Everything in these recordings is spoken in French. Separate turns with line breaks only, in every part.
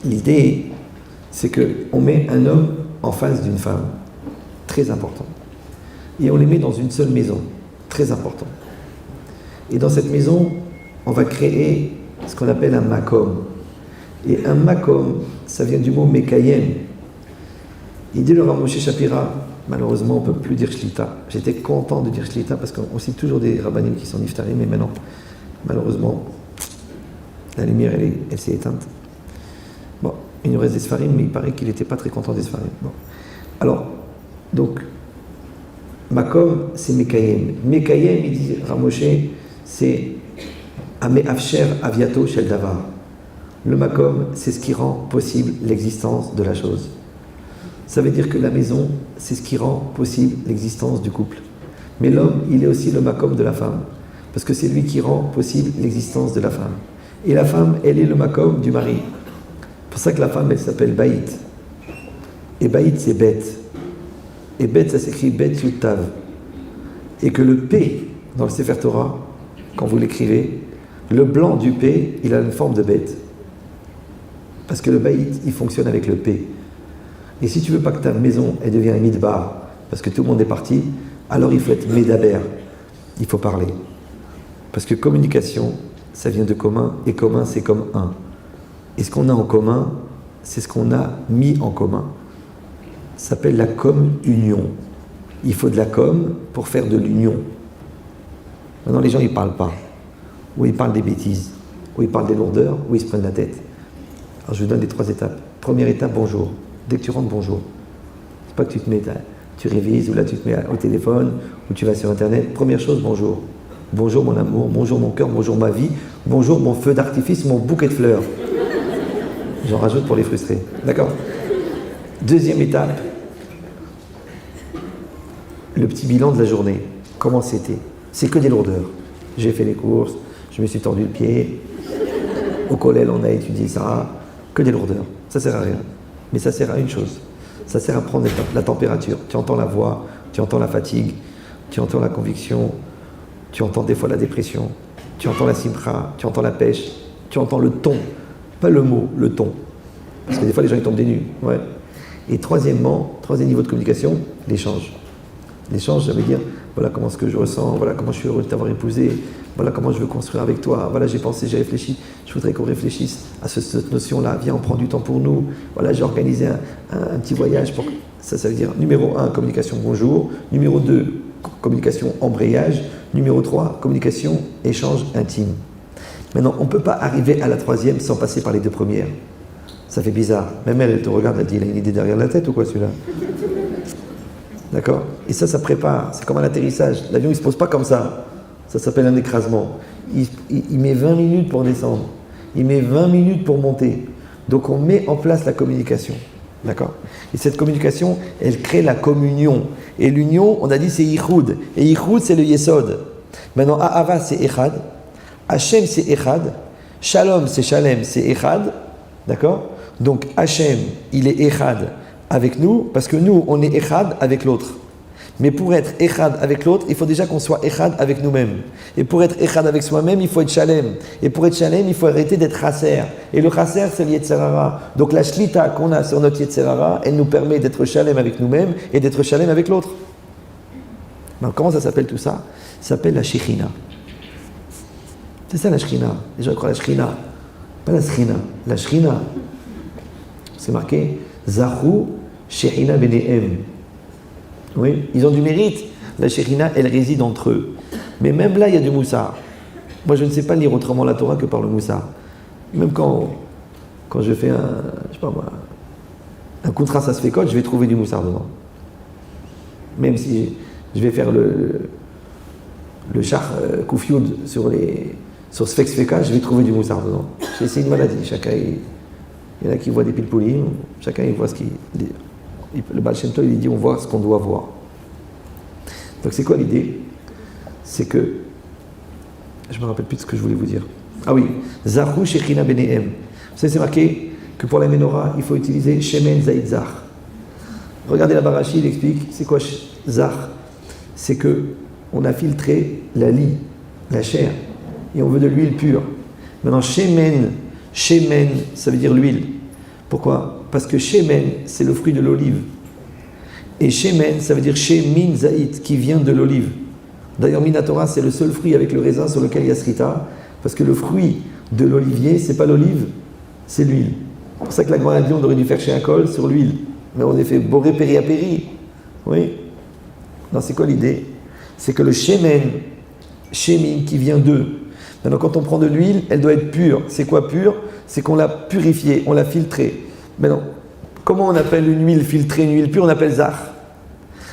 L'idée, c'est qu'on met un homme en face d'une femme, très important. Et on les met dans une seule maison, très important. Et dans cette maison, on va créer ce qu'on appelle un makom. Et un makom, ça vient du mot mekayem. Il dit le Rav Moshe Shapira, malheureusement on ne peut plus dire shlita. J'étais content de dire shlita parce qu'on cite toujours des rabbanim qui sont niftarim, mais maintenant, malheureusement, la lumière elle s'est éteinte. Bon, il nous reste des sfarim, mais il paraît qu'il n'était pas très content des sfarim. Bon. Alors, donc, makom, c'est mekayem. Mekayem, il dit Rav Moshe, c'est Ame'afsher aviato shel davar. Le makom, c'est ce qui rend possible l'existence de la chose. Ça veut dire que la maison, c'est ce qui rend possible l'existence du couple. Mais l'homme, il est aussi le makom de la femme, parce que c'est lui qui rend possible l'existence de la femme. Et la femme, elle est le makom du mari. C'est pour ça que la femme, elle s'appelle Baït. Et Baït, c'est bête. Et bête, ça s'écrit Bet Yutav. Et que le P, dans le Sefer Torah, quand vous l'écrivez, le blanc du P, il a une forme de bête. Parce que le Baït, il fonctionne avec le P. Et si tu veux pas que ta maison elle devienne un midbar, parce que tout le monde est parti, alors il faut être médaber. Il faut parler. Parce que communication, ça vient de commun, et commun, c'est comme un. Et ce qu'on a en commun, c'est ce qu'on a mis en commun. Ça s'appelle la com-union. Il faut de la com pour faire de l'union. Maintenant, les gens, ils parlent pas. Ou ils parlent des bêtises, ou ils parlent des lourdeurs, ou ils se prennent la tête. Alors, je vous donne les 3 étapes. Première étape, bonjour. Dès que tu rentres, bonjour. C'est pas que tu te mets, tu révises, ou là tu te mets au téléphone, ou tu vas sur Internet. Première chose, bonjour. Bonjour mon amour, bonjour mon cœur, bonjour ma vie, bonjour mon feu d'artifice, mon bouquet de fleurs. J'en rajoute pour les frustrés. D'accord? Deuxième étape, le petit bilan de la journée. Comment c'était? C'est que des lourdeurs. J'ai fait les courses, je me suis tordu le pied, au collège on a étudié ça, que des lourdeurs. Ça sert à rien. Mais ça sert à une chose, ça sert à prendre la température. Tu entends la voix, tu entends la fatigue, tu entends la conviction, tu entends des fois la dépression, tu entends la simcha, tu entends la pêche, tu entends le ton, pas le mot, le ton. Parce que des fois les gens ils tombent des nues. Ouais. Et troisièmement, troisième niveau de communication, l'échange. L'échange, ça veut dire, voilà comment ce que je ressens, voilà comment je suis heureux de t'avoir épousé, voilà comment je veux construire avec toi, voilà j'ai pensé, j'ai réfléchi, je voudrais qu'on réfléchisse à cette notion-là, viens on prend du temps pour nous, voilà j'ai organisé un petit voyage pour... Ça veut dire numéro 1, communication bonjour, numéro 2, communication embrayage, numéro 3, communication échange intime. Maintenant, on ne peut pas arriver à la troisième sans passer par les 2 premières. Ça fait bizarre. Même elle te regarde, elle dit, il a une idée derrière la tête ou quoi celui-là? D'accord? Et ça prépare. C'est comme un atterrissage. L'avion, il ne se pose pas comme ça. Ça s'appelle un écrasement. Il met 20 minutes pour descendre. Il met 20 minutes pour monter. Donc, on met en place la communication. D'accord? Et cette communication, elle crée la communion. Et l'union, on a dit, c'est Yichud. Et Yichud, c'est le Yesod. Maintenant, Ahava, c'est Echad. Hachem, c'est Echad. Shalom, c'est Shalem, c'est Echad. D'accord? Donc, Hachem, il est Echad avec nous, parce que nous, on est Echad avec l'autre. Mais pour être Echad avec l'autre, il faut déjà qu'on soit Echad avec nous-mêmes. Et pour être Echad avec soi-même, il faut être Shalem. Et pour être Shalem, il faut arrêter d'être Chasser. Et le Chasser, c'est le Yetzerara. Donc la Shlita qu'on a sur notre Yetzerara, elle nous permet d'être Shalem avec nous-mêmes et d'être Shalem avec l'autre. Alors, comment ça s'appelle tout ça? Ça s'appelle la Shekhinah. C'est ça la Shekhinah. Les gens croient la Shekhinah. Pas la Shekhinah. La Shekhinah. C'est marqué Zahu Shekhinah Benehem. Oui, ils ont du mérite. La Shekhinah, elle réside entre eux. Mais même là, il y a du moussard. Moi, je ne sais pas lire autrement la Torah que par le moussard. Même quand je fais un contrat ça se fait code, je vais trouver du moussard dedans. Même si je vais faire le char Koufioud sur Sfex Feka, je vais trouver du moussard dedans. C'est une maladie. Chacun, il y en a qui voient des pilpoulim, chacun il voit ce qu'il... Le Baal Shem Tov, il dit on voit ce qu'on doit voir. Donc c'est quoi l'idée? C'est que... Je ne me rappelle plus de ce que je voulais vous dire. Ah oui, Zahu Shekhinah Benehem. Vous savez, c'est marqué que pour la menorah, il faut utiliser Shemen Zaïd Zah. Regardez la Barashi, il explique, c'est quoi Zah? C'est que on a filtré la lie, la chair, et on veut de l'huile pure. Maintenant, Shemen, ça veut dire l'huile. Pourquoi? Parce que Shemen, c'est le fruit de l'olive. Et Shemen, ça veut dire Shemin Zaït, qui vient de l'olive. D'ailleurs, Minatora, c'est le seul fruit avec le raisin sur lequel il y a Srita, parce que le fruit de l'olivier, c'est pas l'olive, c'est l'huile. C'est pour ça que la Gemara dit on aurait dû faire chez un col sur l'huile. Mais on a fait boré péri à péri. Oui. Non, c'est quoi l'idée? C'est que le Shemen, Shemin, qui vient d'eux. Maintenant, quand on prend de l'huile, elle doit être pure. C'est quoi pure? C'est qu'on l'a purifiée, on l'a filtrée. Maintenant, comment on appelle une huile filtrée, une huile pure? On appelle Zar.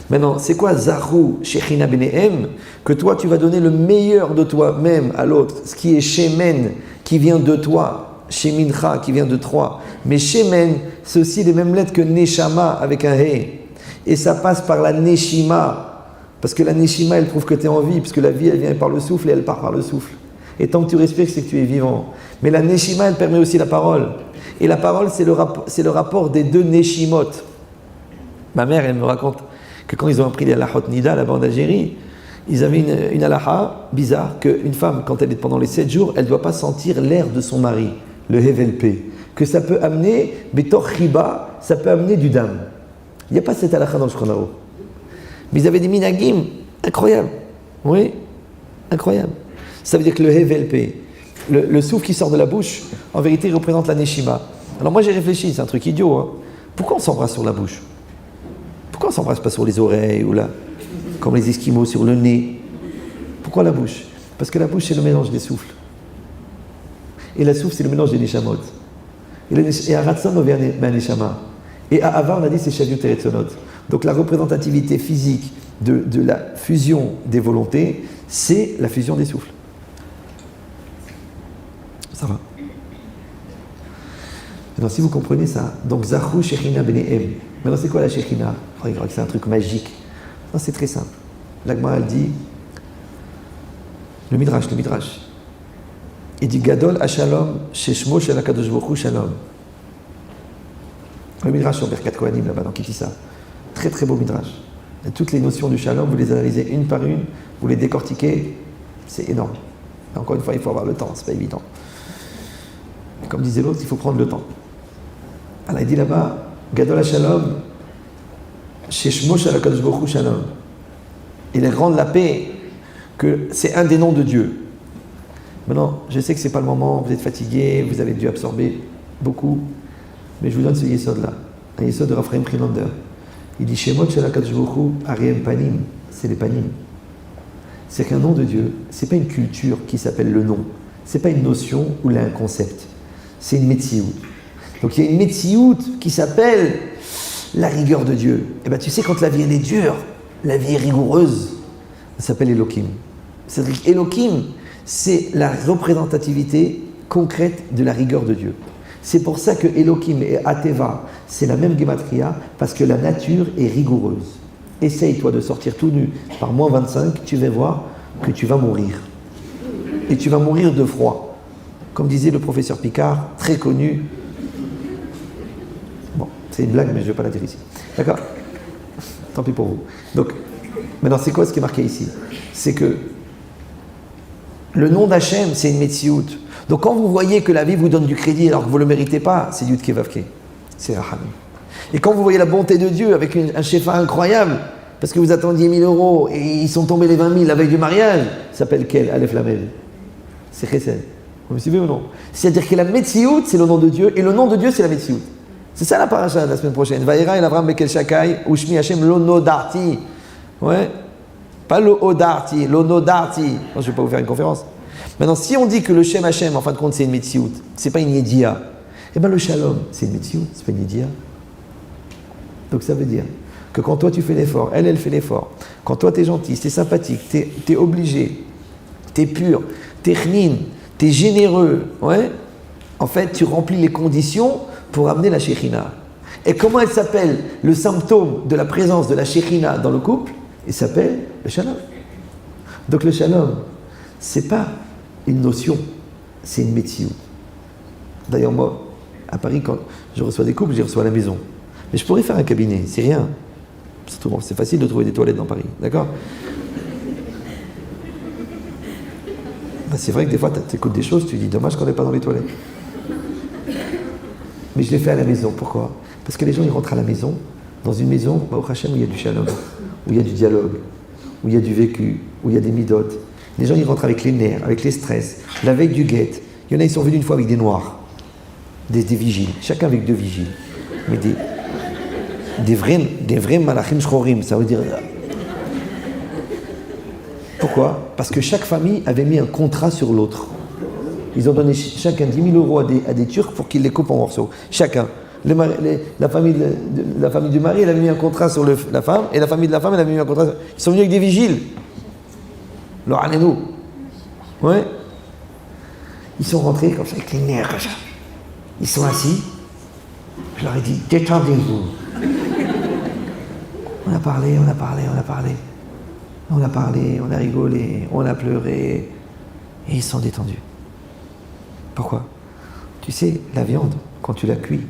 Maintenant, c'est quoi Zahu Shechina Benehem? Que toi, tu vas donner le meilleur de toi-même à l'autre. Ce qui est Shemen, qui vient de toi. Shemincha, qui vient de toi. Mais Shemen, c'est aussi les mêmes lettres que Neshama avec un He. Et ça passe par la Neshima. Parce que la Neshima, elle prouve que tu es en vie. Puisque la vie, elle vient par le souffle et elle part par le souffle. Et tant que tu respires, c'est que tu es vivant. Mais la Neshima, elle permet aussi la parole. Et la parole, c'est le rapport des deux Neshimot. Ma mère, elle me raconte que quand ils ont appris les halachot Nida là-bas en Algérie, ils avaient une halacha bizarre qu'une femme, quand elle est pendant les 7 jours, elle ne doit pas sentir l'air de son mari, le hevelpé. Que ça peut amener, betor chiba, ça peut amener du dam. Il n'y a pas cette halacha dans le Shulchan Aruch. Mais ils avaient des minagim incroyables. Oui, incroyables. Ça veut dire que le hevelpé, le souffle qui sort de la bouche, en vérité, il représente la neshima. Alors moi j'ai réfléchi, c'est un truc idiot. Hein. Pourquoi on s'embrasse sur la bouche? Pourquoi on ne s'embrasse pas sur les oreilles ou là, comme les Esquimaux sur le nez? Pourquoi la bouche? Parce que la bouche c'est le mélange des souffles. Et la souffle c'est le mélange des neshamot. Et à Ratson on vient à neshama. Et à Ava on a dit c'est Shaviut et Retzonot. Donc la représentativité physique de la fusion des volontés, c'est la fusion des souffles. Ça va. Maintenant si vous comprenez ça, donc Zahu Shechina Benehem. Maintenant, c'est quoi la Shekhinah? C'est un truc magique. Non, c'est très simple. L'Agma, elle dit, le Midrash. Il dit Gadol Hashalom, Sheshmo Shel HaKadosh Baruch Hu Shalom. Le Midrash sur Birkat Kohanim, là-bas, dans Kitissa. Très très beau Midrash. Et toutes les notions du Shalom, vous les analysez une par une, vous les décortiquez, c'est énorme. Et encore une fois, il faut avoir le temps, c'est pas évident. Et comme disait l'autre, il faut prendre le temps. Alors, il dit là-bas, Gadol HaShalom, Sheshmo Shel HaKadosh Baruch Hu Shalom. Il est grand de la paix, que c'est un des noms de Dieu. Maintenant, je sais que ce n'est pas le moment, vous êtes fatigué, vous avez dû absorber beaucoup, mais je vous donne ce yesod-là, un yesod de Raphaël Frilander. Il dit Shemot Shel HaKadosh Baruch Hu Ariem Panim, c'est les panim. C'est qu'un nom de Dieu, ce n'est pas une culture qui s'appelle le nom, ce n'est pas une notion ou là un concept, c'est une metsiout. Donc il y a une metsiout qui s'appelle la rigueur de Dieu. Et bien tu sais, quand la vie elle est dure, la vie est rigoureuse, ça s'appelle Elohim. C'est-à-dire qu'Elohim, c'est la représentativité concrète de la rigueur de Dieu. C'est pour ça que Elohim et Ateva, c'est la même gematria, parce que la nature est rigoureuse. Essaye toi de sortir tout nu par moins 25, tu vas voir que tu vas mourir. Et tu vas mourir de froid. Comme disait le professeur Picard, très connu. Bon, c'est une blague, mais je ne vais pas la dire ici. D'accord? Tant pis pour vous. Donc, maintenant, c'est quoi ce qui est marqué ici? C'est que le nom d'Hachem, c'est une metsiout. Donc, quand vous voyez que la vie vous donne du crédit alors que vous ne le méritez pas, c'est Yud Kevavke. C'est Raham. Et quand vous voyez la bonté de Dieu avec un shefa incroyable, parce que vous attendiez 1000 euros et ils sont tombés les 20 000 la veille du mariage, ça s'appelle quel? Aleph Lamed. C'est Chesed. Vous me suivez ou non? C'est-à-dire que la metsiout, c'est le nom de Dieu, et le nom de Dieu, c'est la metsiout. C'est ça la paracha de la semaine prochaine. Vaïra el Avram bekel shakai, ushmi Hashem lo nodarti. Ouais. Pas le odarti, lo nodarti. Non, je ne vais pas vous faire une conférence. Maintenant, si on dit que le Shem Hashem, en fin de compte, c'est une metsiout, c'est pas une yedia, eh bien le shalom, c'est une metsiout, c'est pas une yedia. Donc ça veut dire que quand toi tu fais l'effort, elle fait l'effort. Quand toi tu es gentil, tu es sympathique, tu es obligé, tu es pur, tu es chnin, tu es généreux, ouais, en fait tu remplis les conditions pour amener la Shekhinah. Et comment elle s'appelle le symptôme de la présence de la Shekhinah dans le couple? Il s'appelle le shalom. Donc le shalom, c'est pas une notion, c'est une metsiout. D'ailleurs moi, à Paris, quand je reçois des couples, je les reçois à la maison. Mais je pourrais faire un cabinet, c'est rien. C'est facile de trouver des toilettes dans Paris, d'accord? Ben c'est vrai que des fois, tu écoutes des choses, tu dis dommage qu'on n'est pas dans les toilettes. Mais je l'ai fait à la maison. Pourquoi? Parce que les gens, ils rentrent à la maison, dans une maison, au Hachem, où il y a du shalom, où il y a du dialogue, où il y a du vécu, où il y a des midotes. Les gens, ils rentrent avec les nerfs, avec les stress, la veille du guet. Il y en a, ils sont venus une fois avec des noirs, des vigiles, chacun avec 2 vigiles. Mais des vrais malachim shchorim, ça veut dire... Pourquoi? Parce que chaque famille avait mis un contrat sur l'autre. Ils ont donné chacun 10 000 euros à des Turcs pour qu'ils les coupent en morceaux. Chacun. La famille du mari, elle avait mis un contrat sur la femme, et la famille de la femme, elle avait mis un contrat sur... Ils sont venus avec des vigiles. L'Oranenou. Ouais. Ils sont rentrés comme ça, avec les nerfs, comme ça. Ils sont assis. Je leur ai dit, détendez-vous. On a parlé. On a parlé, on a rigolé, on a pleuré. Et ils sont détendus. Pourquoi? Tu sais, la viande, quand tu la cuis,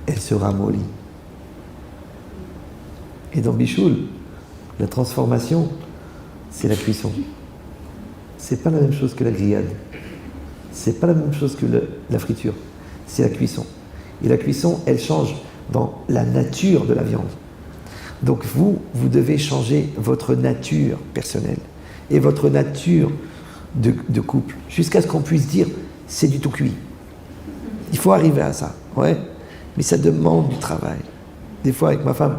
elle se ramollit. Et dans Bichoul, la transformation, c'est la cuisson. C'est pas la même chose que la grillade. C'est pas la même chose que la friture. C'est la cuisson. Et la cuisson, elle change dans la nature de la viande. Donc vous devez changer votre nature personnelle et votre nature de couple, jusqu'à ce qu'on puisse dire, c'est du tout cuit. Il faut arriver à ça, ouais. Mais ça demande du travail. Des fois, avec ma femme,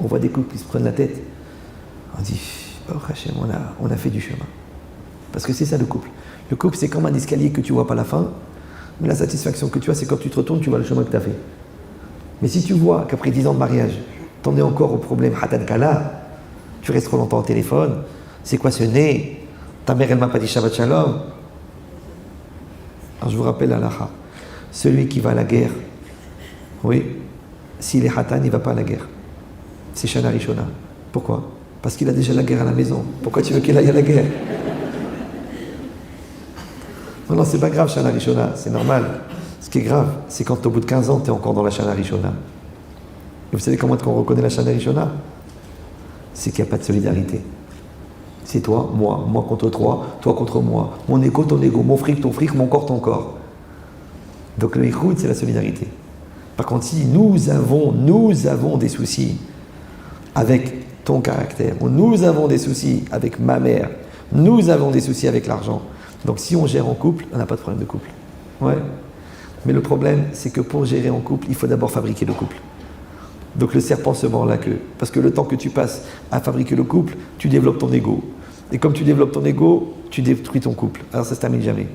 on voit des couples qui se prennent la tête. On dit, oh Hachem, on a fait du chemin. Parce que c'est ça le couple. Le couple, c'est comme un escalier que tu vois pas la fin, mais la satisfaction que tu as, c'est quand tu te retournes, tu vois le chemin que tu as fait. Mais si tu vois qu'après 10 ans de mariage, t'en es encore au problème Hatan Kala, tu restes trop longtemps au téléphone, c'est quoi ce nez? Ta mère, elle m'a pas dit Shabbat Shalom. Alors je vous rappelle Halacha, celui qui va à la guerre, oui, s'il est Hatan, il ne va pas à la guerre. C'est Shana Rishona. Pourquoi? Parce qu'il a déjà la guerre à la maison. Pourquoi tu veux qu'il aille à la guerre? Non, c'est pas grave Shana Rishona, c'est normal. Ce qui est grave, c'est quand au bout de 15 ans, tu es encore dans la Shana Rishona. Et vous savez comment est-ce qu'on reconnaît la Shana Rishona? C'est qu'il n'y a pas de solidarité. C'est toi contre toi contre moi. Mon égo, ton égo, mon fric, ton fric, mon corps, ton corps. Donc le ikhud, c'est la solidarité. Par contre, si nous avons des soucis avec ton caractère, ou nous avons des soucis avec ma mère, nous avons des soucis avec l'argent. Donc si on gère en couple, on n'a pas de problème de couple. Ouais. Mais le problème, c'est que pour gérer en couple, il faut d'abord fabriquer le couple. Donc le serpent se mord la queue. Parce que le temps que tu passes à fabriquer le couple, tu développes ton ego. Et comme tu développes ton ego, tu détruis ton couple. Alors ça ne se termine jamais.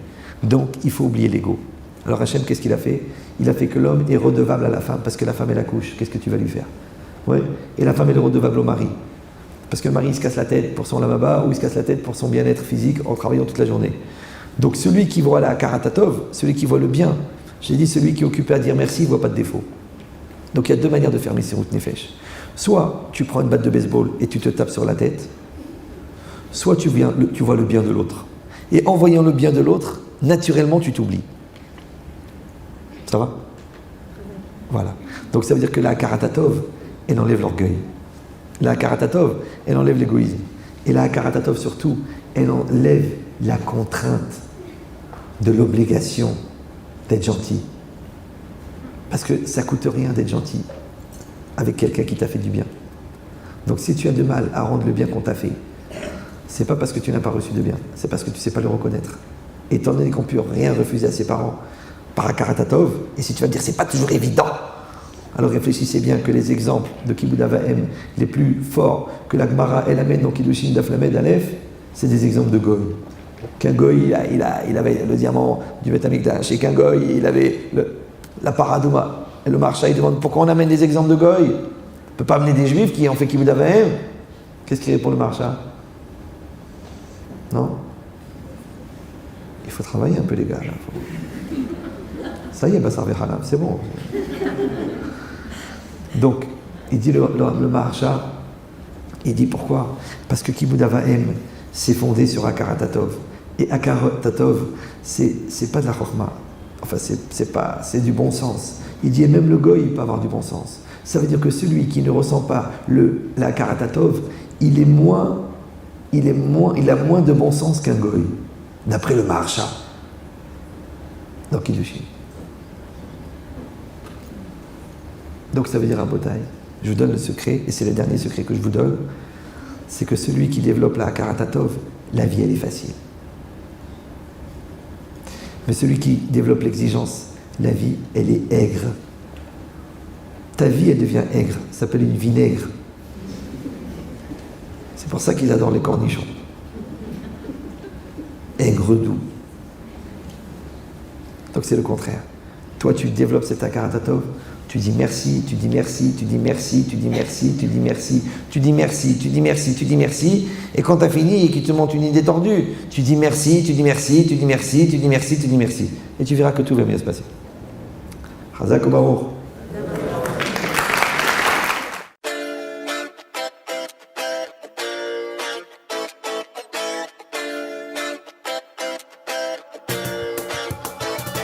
Donc il faut oublier l'ego. Alors Hachem, qu'est-ce qu'il a fait? Il a fait que l'homme est redevable à la femme, parce que la femme, elle accouche. Qu'est-ce que tu vas lui faire? Ouais. Et la femme, elle est redevable au mari. Parce que le mari, il se casse la tête pour son lavaba, ou il se casse la tête pour son bien-être physique en travaillant toute la journée. Donc celui qui voit la karatatov, celui qui voit le bien, j'ai dit celui qui est occupé à dire merci, il ne voit pas de défaut. Donc il y a 2 manières de faire Messirut Nefesh. Soit tu prends une batte de baseball et tu te tapes sur la tête, soit tu vois le bien de l'autre. Et en voyant le bien de l'autre, naturellement tu t'oublies. Ça va? Voilà. Donc ça veut dire que la karatatov, elle enlève l'orgueil. La karatatov, elle enlève l'égoïsme. Et la karatatov surtout, elle enlève la contrainte de l'obligation d'être gentil. Parce que ça ne coûte rien d'être gentil avec quelqu'un qui t'a fait du bien. Donc si tu as du mal à rendre le bien qu'on t'a fait, c'est pas parce que tu n'as pas reçu de bien, c'est parce que tu ne sais pas le reconnaître. Étant donné qu'on ne peut rien refuser à ses parents par Akaratatov, et si tu vas me dire c'est pas toujours évident, alors réfléchissez bien que les exemples de Kibud Avahem les plus forts que la Gemara elle amène dans Kiddushin Daf Lamed Aleph, c'est des exemples de Goy. Qu'un Goy, il avait le diamant du Beth Amikdash, et qu'un Goy, il avait la paradouma. Et le marcha, il demande pourquoi on amène des exemples de Goy? On ne peut pas amener des Juifs qui ont fait Kibud Avahem. Qu'est-ce qu'il répond le marcha? Non? Il faut travailler un peu les gars. Là. Ça y est, Bassar Vechanam, c'est bon. Donc, il dit le marcha, il dit pourquoi? Parce que Kibud Avahem, c'est fondé sur Akaratatov. Et Akaratatov, c'est pas de la chorma. Enfin, c'est du bon sens. Il dit, et même le goy, il peut avoir du bon sens. Ça veut dire que celui qui ne ressent pas la Karatatov, il a moins de bon sens qu'un goy, d'après le marcha. Donc, Kiddushin. Donc ça veut dire un botaï. Je vous donne le secret, et c'est le dernier secret que je vous donne, c'est que celui qui développe la Hakarat, la vie elle est facile. Mais celui qui développe l'exigence, la vie elle est aigre. Ta vie elle devient aigre, ça s'appelle une vinaigre. C'est pour ça qu'ils adorent les cornichons. Aigre doux. Donc c'est le contraire. Toi tu développes cet Hakarat, tu dis merci, tu dis merci, tu dis merci, tu dis merci, tu dis merci, tu dis merci, tu dis merci, tu dis merci, et quand tu as fini et qu'il te montre une idée tordue, tu dis merci, tu dis merci, tu dis merci, tu dis merci, tu dis merci, et tu verras que tout va bien se passer. Chazak Baruch.